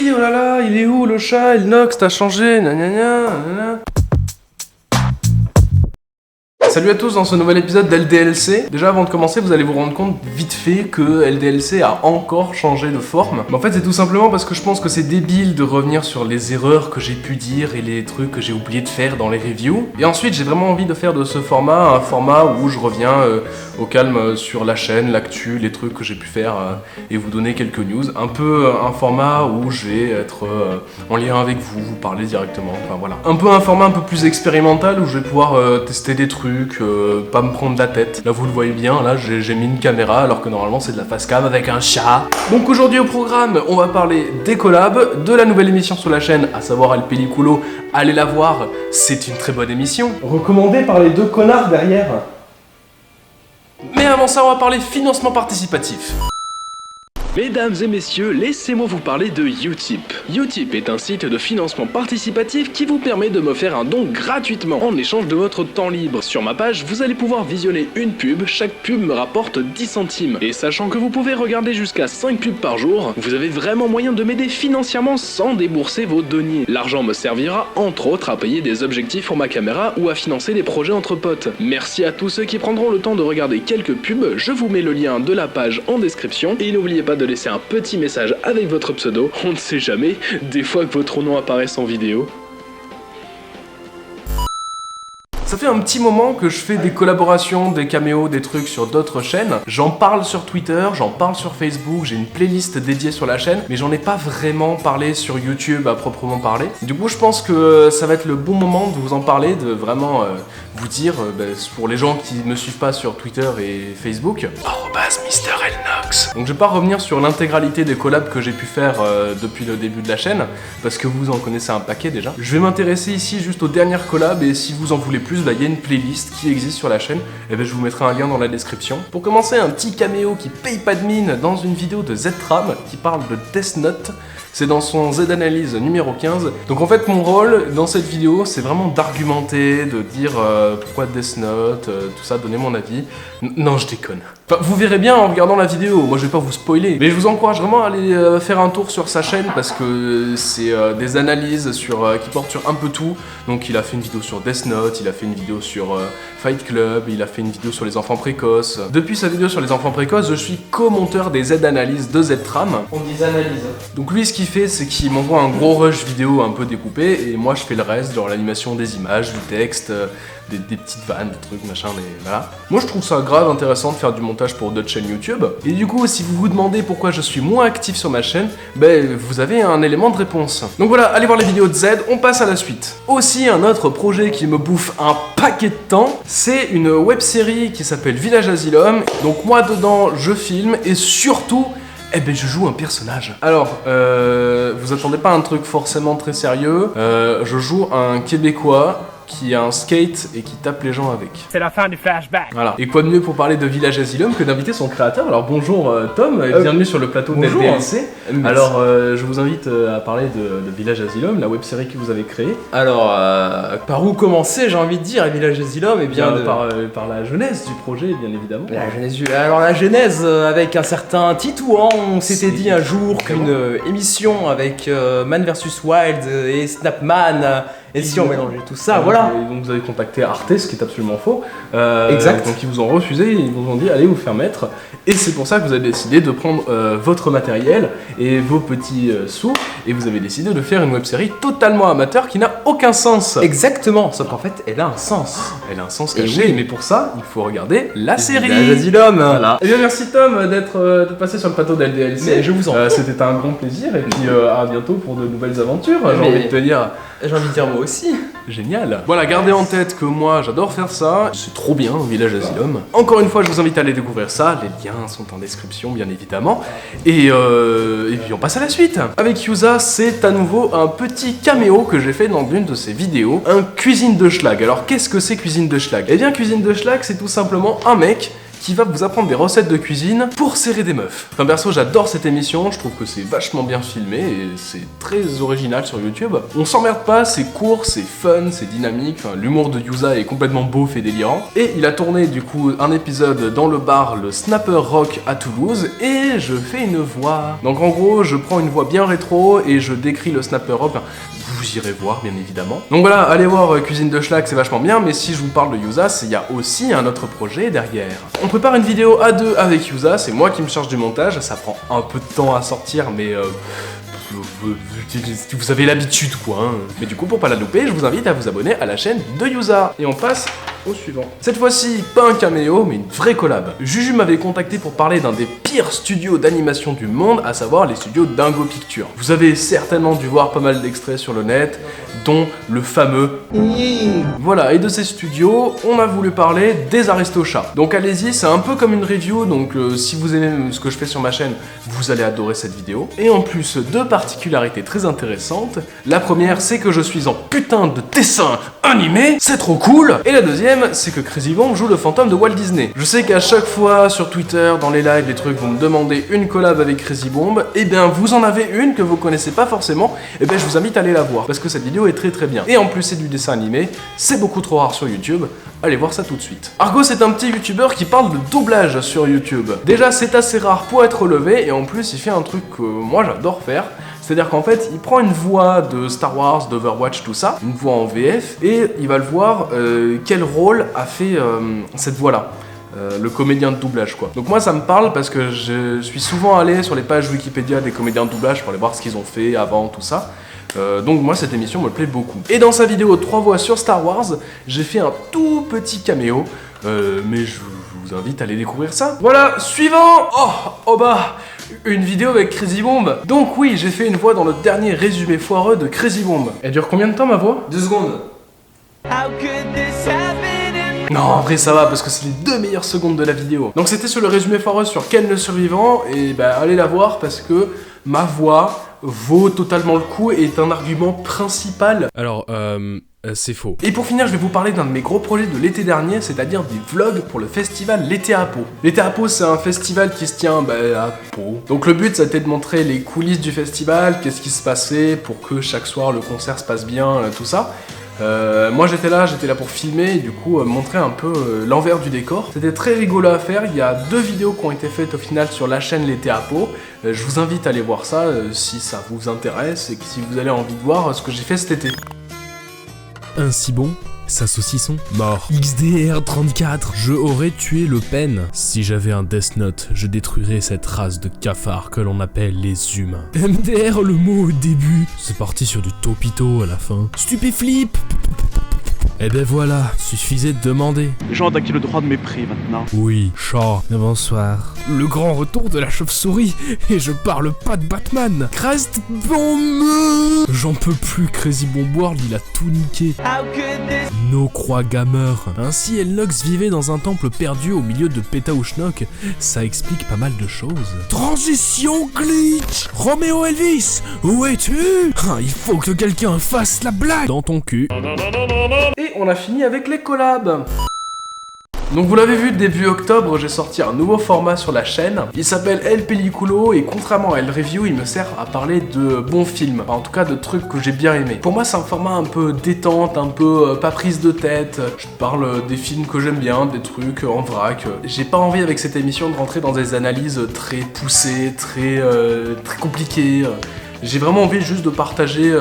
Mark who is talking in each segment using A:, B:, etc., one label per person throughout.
A: oui, oh là là, il est où le chat? Elnox, t'as changé, nanana. Salut à tous dans ce nouvel épisode d'LDLC. Déjà avant de commencer, vous allez vous rendre compte vite fait que LDLC a encore changé de forme. Mais en fait c'est tout simplement parce que je pense que c'est débile de revenir sur les erreurs que j'ai pu dire et les trucs que j'ai oublié de faire dans les reviews. Et ensuite j'ai vraiment envie de faire de ce format un format où je reviens au calme sur la chaîne, l'actu, les trucs que j'ai pu faire et vous donner quelques news. Un peu un format où je vais être en lien avec vous, vous parler directement, enfin voilà. Un peu un format un peu plus expérimental où je vais pouvoir tester des trucs, pas me prendre la tête. Là vous le voyez bien, là j'ai mis une caméra alors que normalement c'est de la face cam avec un chat. Donc aujourd'hui au programme, on va parler des collabs, de la nouvelle émission sur la chaîne, à savoir El Pelliculo. Allez la voir, c'est une très bonne émission. Recommandée par les deux connards derrière. Mais avant ça, on va parler financement participatif. Mesdames et messieurs, laissez-moi vous parler de Utip. Utip est un site de financement participatif qui vous permet de me faire un don gratuitement en échange de votre temps libre. Sur ma page, vous allez pouvoir visionner une pub, chaque pub me rapporte 10 centimes. Et sachant que vous pouvez regarder jusqu'à 5 pubs par jour, vous avez vraiment moyen de m'aider financièrement sans débourser vos deniers. L'argent me servira entre autres à payer des objectifs pour ma caméra ou à financer des projets entre potes. Merci à tous ceux qui prendront le temps de regarder quelques pubs, je vous mets le lien de la page en description et n'oubliez pas de laisser un petit message avec votre pseudo, on ne sait jamais, des fois que votre nom apparaisse en vidéo. Ça fait un petit moment que je fais des collaborations, des caméos, des trucs sur d'autres chaînes. J'en parle sur Twitter, j'en parle sur Facebook, j'ai une playlist dédiée sur la chaîne, mais j'en ai pas vraiment parlé sur YouTube à proprement parler. Du coup, je pense que ça va être le bon moment de vous en parler, de vraiment vous dire, pour les gens qui me suivent pas sur Twitter et Facebook, @MrElnox. Donc je vais pas revenir sur l'intégralité des collabs que j'ai pu faire depuis le début de la chaîne, parce que vous en connaissez un paquet déjà. Je vais m'intéresser ici juste aux dernières collabs, et si vous en voulez plus, il y a une playlist qui existe sur la chaîne, et je vous mettrai un lien dans la description. Pour commencer, un petit caméo qui paye pas de mine dans une vidéo de Ztram qui parle de Death Note. C'est dans son Z-Analyse numéro 15. Donc en fait mon rôle dans cette vidéo c'est vraiment d'argumenter, de dire pourquoi Death Note, tout ça, donner mon avis. Non, je déconne. Enfin, vous verrez bien en regardant la vidéo, moi je vais pas vous spoiler. Mais je vous encourage vraiment à aller faire un tour sur sa chaîne parce que c'est des analyses qui portent sur un peu tout. Donc il a fait une vidéo sur Death Note, il a fait une vidéo sur Fight Club, il a fait une vidéo sur les enfants précoces. Depuis sa vidéo sur les enfants précoces, je suis co-monteur des Z-Analyses de Ztram. On dit analyse. Donc lui ce qu'il fait c'est qu'il m'envoie un gros rush vidéo un peu découpé et moi je fais le reste, genre l'animation des images, du texte, des petites vannes, des trucs machin, voilà. Moi je trouve ça grave intéressant de faire du montage pour d'autres chaînes YouTube. Et du coup si vous vous demandez pourquoi je suis moins actif sur ma chaîne, vous avez un élément de réponse. Donc voilà, allez voir les vidéos de Z, on passe à la suite. Aussi un autre projet qui me bouffe un paquet de temps, c'est une web série qui s'appelle Village Asylum. Donc moi dedans je filme et surtout je joue un personnage. Alors, vous attendez pas un truc forcément très sérieux. Je joue un Québécois qui a un skate et qui tape les gens avec.
B: C'est la fin du flashback.
A: Voilà. Et quoi de mieux pour parler de Village Asylum que d'inviter son créateur. Alors bonjour Tom, bienvenue sur le plateau d'LDLC. Alors je vous invite à parler de Village Asylum, la web série que vous avez créée.
C: Alors, par où commencer, j'ai envie de dire, Village Asylum, et bien
A: par la genèse du projet, bien évidemment.
C: La genèse, avec un certain Titouan, on s'était dit un jour qu'une émission avec Man vs Wild et Snapman, et si on mélangeait tout ça, voilà.
A: Et donc vous avez contacté Arte, ce qui est absolument faux.
C: Exact.
A: Donc ils vous ont refusé, ils vous ont dit allez vous faire mettre. Et c'est pour ça que vous avez décidé de prendre votre matériel et vos petits sous, et vous avez décidé de faire une web-série totalement amateur qui n'a aucun sens.
C: Exactement, sauf qu'en fait elle a un sens.
A: Elle a un sens caché, oui. Mais pour ça, il faut regarder la série.
C: Village Asylum.
A: Voilà. Et bien merci Tom de passer sur le plateau d'LDLC.
C: Mais je vous en prie.
A: C'était un grand plaisir, et puis à bientôt pour de nouvelles aventures, j'ai envie de te dire.
C: J'ai envie de dire moi aussi.
A: Génial. Voilà, gardez en tête que moi j'adore faire ça, c'est trop bien, Village Asylum. Encore une fois, je vous invite à aller découvrir ça, les liens sont en description bien évidemment. Et puis on passe à la suite. Avec Yusa, c'est à nouveau un petit caméo que j'ai fait dans l'une de ses vidéos, un cuisine de schlag. Alors qu'est-ce que c'est cuisine de schlag? Eh bien cuisine de schlag, c'est tout simplement un mec qui va vous apprendre des recettes de cuisine pour serrer des meufs. Enfin perso, j'adore cette émission, je trouve que c'est vachement bien filmé et c'est très original sur YouTube. On s'emmerde pas, c'est court, c'est fun, c'est dynamique, enfin, l'humour de Yuza est complètement beauf et délirant. Et il a tourné du coup un épisode dans le bar le Snapper Rock à Toulouse et je fais une voix. Donc en gros, je prends une voix bien rétro et je décris le Snapper Rock. Vous irez voir bien évidemment. Donc voilà, allez voir Cuisine de Schlag, c'est vachement bien, mais si je vous parle de Yuzas, il y a aussi un autre projet derrière. On prépare une vidéo à deux avec Yuzas, c'est moi qui me charge du montage, ça prend un peu de temps à sortir, mais vous avez l'habitude quoi. Hein. Mais du coup, pour pas la louper, je vous invite à vous abonner à la chaîne de Yuza. Et on passe au suivant. Cette fois-ci, pas un caméo, mais une vraie collab. Juju m'avait contacté pour parler d'un des pires studios d'animation du monde, à savoir les studios Dingo Pictures. Vous avez certainement dû voir pas mal d'extraits sur le net, dont le fameux... Voilà, et de ces studios, on a voulu parler des Aristochats. Donc allez-y, c'est un peu comme une review, donc si vous aimez ce que je fais sur ma chaîne, vous allez adorer cette vidéo. Et en plus, deux particularités très intéressantes. La première, c'est que je suis en putain de dessin animé, c'est trop cool. Et la deuxième, c'est que Crazy Bomb joue le fantôme de Walt Disney. Je sais qu'à chaque fois sur Twitter, dans les lives, les trucs, vous me demandez une collab avec Crazy Bomb, et bien vous en avez une que vous connaissez pas forcément, et bien je vous invite à aller la voir, parce que cette vidéo est très très bien. Et en plus c'est du dessin animé, c'est beaucoup trop rare sur YouTube, allez voir ça tout de suite. Argo, c'est un petit youtubeur qui parle de doublage sur YouTube. Déjà c'est assez rare pour être relevé, et en plus il fait un truc que moi j'adore faire. C'est-à-dire qu'en fait, il prend une voix de Star Wars, d'Overwatch, tout ça, une voix en VF, et il va le voir quel rôle a fait cette voix-là. Le comédien de doublage quoi. Donc moi ça me parle parce que je suis souvent allé sur les pages Wikipédia des comédiens de doublage pour aller voir ce qu'ils ont fait avant, tout ça. Donc moi cette émission me plaît beaucoup. Et dans sa vidéo 3 voix sur Star Wars, j'ai fait un tout petit caméo, mais je vous invite à aller découvrir ça. Voilà, suivant. Oh bah, une vidéo avec Crazy Bomb. Donc oui, j'ai fait une voix dans le dernier résumé foireux de Crazy Bomb. Elle dure combien de temps ma voix?
C: 2 secondes.
A: Non, en vrai ça va parce que c'est les 2 meilleures secondes de la vidéo. Donc c'était sur le résumé foireux sur Ken le survivant, et bah allez la voir parce que ma voix vaut totalement le coup et est un argument principal. Alors, c'est faux. Et pour finir, je vais vous parler d'un de mes gros projets de l'été dernier, c'est-à-dire des vlogs pour le festival L'été à Pau. L'été à Pau, c'est un festival qui se tient à Pau. Donc le but, c'était de montrer les coulisses du festival, qu'est-ce qui se passait pour que chaque soir le concert se passe bien, tout ça. Moi j'étais là pour filmer et du coup montrer un peu l'envers du décor. C'était très rigolo à faire, il y a 2 vidéos qui ont été faites au final sur la chaîne L'été à Pau. Je vous invite à aller voir ça si ça vous intéresse et que si vous avez envie de voir ce que j'ai fait cet été.
B: Un si bon, sa saucisson, mort. XDR34, je aurais tué Le Pen. Si j'avais un Death Note, je détruirais cette race de cafards que l'on appelle les humains. MDR le mot au début, c'est parti sur du topito à la fin. Stupéflip. Eh ben voilà, suffisait de demander.
D: Les gens ont acquis le droit de mépris maintenant.
B: Oui, chat. Bonsoir. Le grand retour de la chauve-souris, et je parle pas de Batman. Crest bombe. J'en peux plus, Crazy Bomb World, il a tout niqué. No croix gamer. Ainsi, Elnox vivait dans un temple perdu au milieu de Pétaouchnok. Ça explique pas mal de choses. Transition glitch. Roméo Elvis, où es-tu? Il faut que quelqu'un fasse la blague dans ton cul.
A: Et on a fini avec les collabs. Donc vous l'avez vu, début octobre, j'ai sorti un nouveau format sur la chaîne. Il s'appelle El Pelliculo et contrairement à El Review, il me sert à parler de bons films. Enfin, en tout cas de trucs que j'ai bien aimés. Pour moi c'est un format un peu détente, un peu pas prise de tête. Je parle des films que j'aime bien, des trucs en vrac. J'ai pas envie avec cette émission de rentrer dans des analyses très poussées, très compliquées. J'ai vraiment envie juste de partager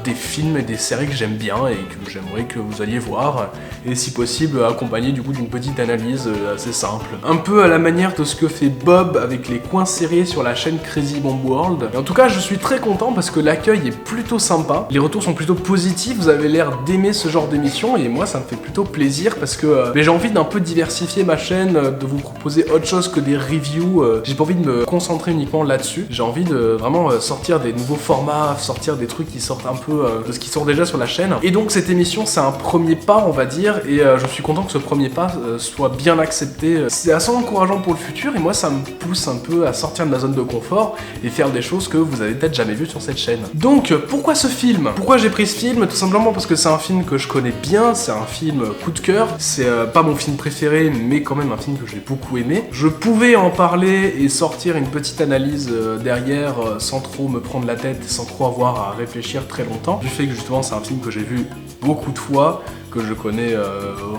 A: des films et des séries que j'aime bien et que j'aimerais que vous alliez voir, et si possible accompagné du coup d'une petite analyse assez simple. Un peu à la manière de ce que fait Bob avec les coins serrés sur la chaîne Crazy Bomb World. Et en tout cas je suis très content parce que l'accueil est plutôt sympa, les retours sont plutôt positifs, vous avez l'air d'aimer ce genre d'émission et moi ça me fait plutôt plaisir parce que j'ai envie d'un peu diversifier ma chaîne, de vous proposer autre chose que des reviews, j'ai pas envie de me concentrer uniquement là-dessus, j'ai envie de vraiment sortir des nouveaux nouveaux formats, sortir des trucs qui sortent un peu de ce qui sort déjà sur la chaîne. Et donc cette émission, c'est un premier pas, on va dire, et je suis content que ce premier pas soit bien accepté. C'est assez encourageant pour le futur, et moi ça me pousse un peu à sortir de ma zone de confort et faire des choses que vous avez peut-être jamais vues sur cette chaîne. Donc pourquoi ce film? Pourquoi j'ai pris ce film? Tout simplement parce que c'est un film que je connais bien, c'est un film coup de cœur, c'est pas mon film préféré, mais quand même un film que j'ai beaucoup aimé. Je pouvais en parler et sortir une petite analyse derrière sans trop me prendre la tête, sans trop avoir à réfléchir très longtemps, du fait que justement c'est un film que j'ai vu beaucoup de fois, que je connais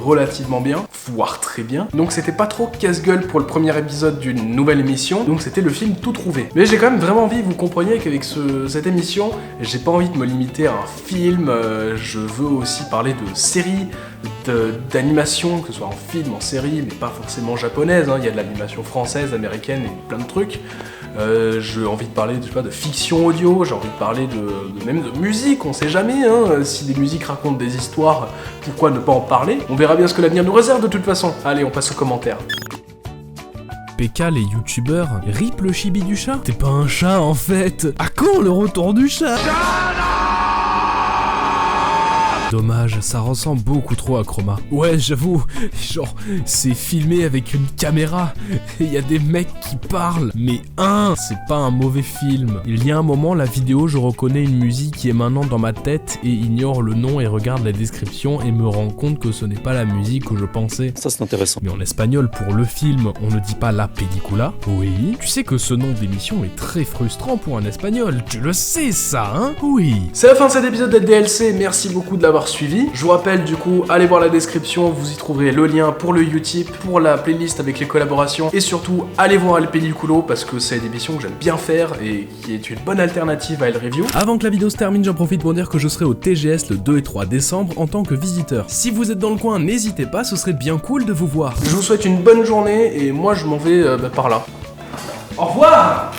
A: relativement bien, voire très bien. Donc c'était pas trop casse-gueule pour le premier épisode d'une nouvelle émission, donc c'était le film tout trouvé. Mais j'ai quand même vraiment envie, vous compreniez qu'avec cette émission, j'ai pas envie de me limiter à un film, je veux aussi parler de séries, d'animation, que ce soit en film, en série, mais pas forcément japonaise, hein. Il y a de l'animation française, américaine et plein de trucs. J'ai envie de parler de fiction audio, j'ai envie de parler même de musique, on sait jamais, hein. Si des musiques racontent des histoires, pourquoi ne pas en parler? On verra bien ce que l'avenir nous réserve de toute façon. Allez, on passe aux commentaires.
B: PK, les youtubeurs, rip le chibi du chat. T'es pas un chat en fait. À quand le retour du chat? Dommage, ça ressemble beaucoup trop à Chroma. Ouais, j'avoue, genre, c'est filmé avec une caméra, et il y a des mecs qui parlent, mais c'est pas un mauvais film. Il y a un moment, la vidéo, je reconnais une musique qui est maintenant dans ma tête, et ignore le nom et regarde la description, et me rends compte que ce n'est pas la musique que je pensais.
D: Ça c'est intéressant.
B: Mais en espagnol, pour le film, on ne dit pas la película. Oui. Tu sais que ce nom d'émission est très frustrant pour un espagnol, tu le sais ça, hein? Oui.
A: C'est la fin de cet épisode de DLC, merci beaucoup de l'avoir suivi. Je vous rappelle du coup, allez voir la description, vous y trouverez le lien pour le Utip, pour la playlist avec les collaborations, et surtout allez voir El Películo parce que c'est une émission que j'aime bien faire et qui est une bonne alternative à El Review.
B: Avant que la vidéo se termine, j'en profite pour dire que je serai au TGS le 2 et 3 décembre en tant que visiteur. Si vous êtes dans le coin, n'hésitez pas, ce serait bien cool de vous voir.
A: Je vous souhaite une bonne journée et moi je m'en vais par là. Au revoir.